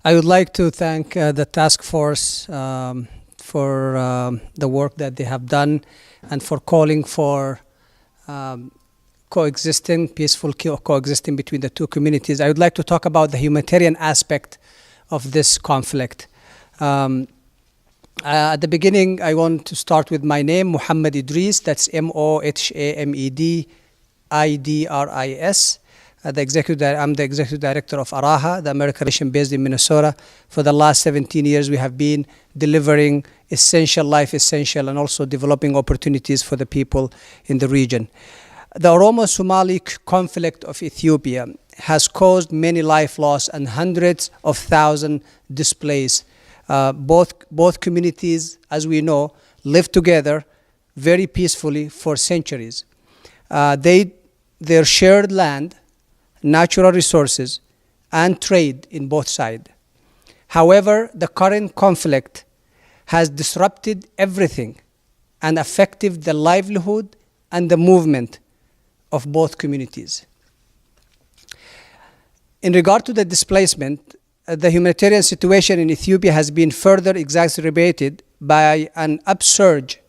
I would like to thank the task force for the work that they have done and for calling for peaceful coexisting between the two communities. I would like to talk about the humanitarian aspect of this conflict. At the beginning, I want to start with my name, Muhammad Idris. That's Mohamedidris. I'm the executive director of ARAHA, the American Nation based in Minnesota. For the last 17 years, we have been delivering essential, and also developing opportunities for the people in the region. The Oromo-Somali conflict of Ethiopia has caused many life loss and hundreds of thousands displaced. Both communities, as we know, live together very peacefully for centuries. Their shared land, natural resources, and trade in both sides. However, the current conflict has disrupted everything and affected the livelihood and the movement of both communities. In regard to the displacement, the humanitarian situation in Ethiopia has been further exacerbated by an upsurge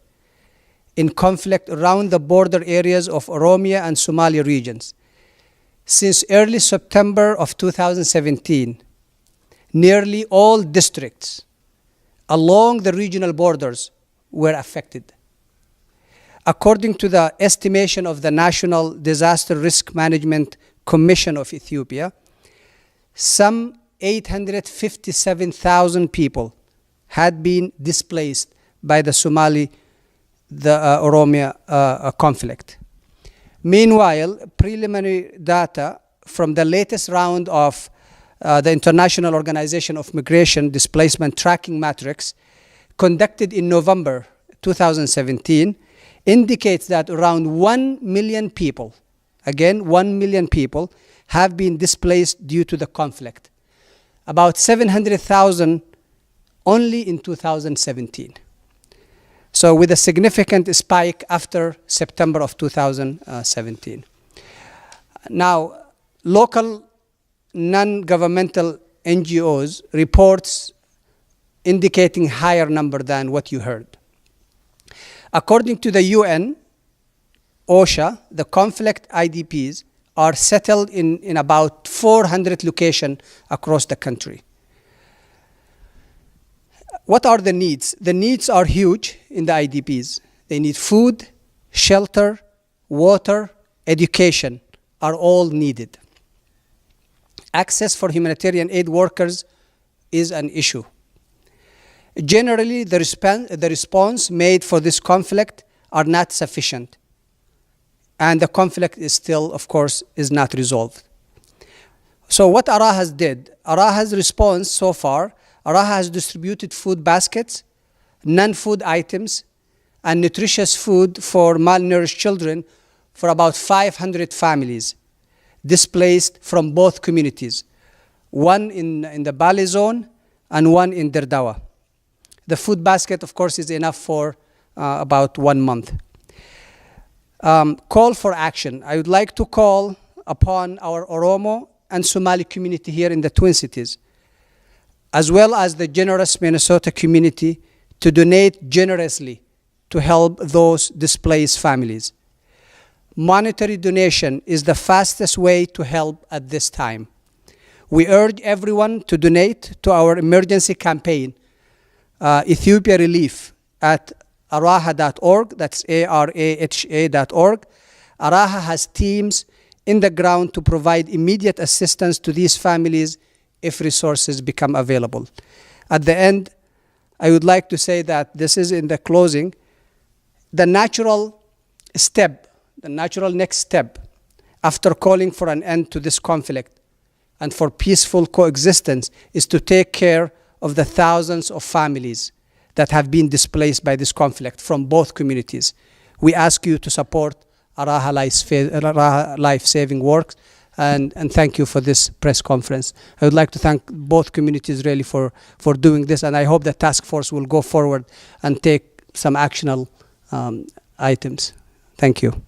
in conflict around the border areas of Oromia and Somali regions. Since early September of 2017, nearly all districts along the regional borders were affected. According to the estimation of the National Disaster Risk Management Commission of Ethiopia, some 857,000 people had been displaced by the Somali-Oromo conflict. Meanwhile, preliminary data from the latest round of the International Organization of Migration Displacement Tracking Matrix conducted in November 2017 indicates that around 1 million people, again 1 million people, have been displaced due to the conflict. About 700,000 only in 2017. So with a significant spike after September of 2017. Now, local non-governmental NGOs reports indicating higher number than what you heard. According to the UN, OSHA, the conflict IDPs are settled in about 400 locations across the country. What are the needs? The needs are huge in the IDPs. They need food, shelter, water, education are all needed. Access for humanitarian aid workers is an issue. Generally, the response made for this conflict are not sufficient. And the conflict is still, of course, is not resolved. So what ARAHA did, ARAHA's response so far, ARAHA has distributed food baskets, non-food items, and nutritious food for malnourished children for about 500 families displaced from both communities, one in the Bale zone and one in Dire Dawa. The food basket, of course, is enough for about 1 month. Call for action. I would like to call upon our Oromo and Somali community here in the Twin Cities, as well as the generous Minnesota community, to donate generously to help those displaced families. Monetary donation is the fastest way to help at this time. We urge everyone to donate to our emergency campaign, Ethiopia Relief, at araha.org, that's araha.org. ARAHA has teams in the ground to provide immediate assistance to these families if resources become available. At the end, I would like to say that this is in the closing, the natural next step after calling for an end to this conflict and for peaceful coexistence is to take care of the thousands of families that have been displaced by this conflict from both communities. We ask you to support ARAHA life-saving work, and thank you for this press conference. I would like to thank both communities really for doing this, and I hope the task force will go forward and take some actionable items. Thank you.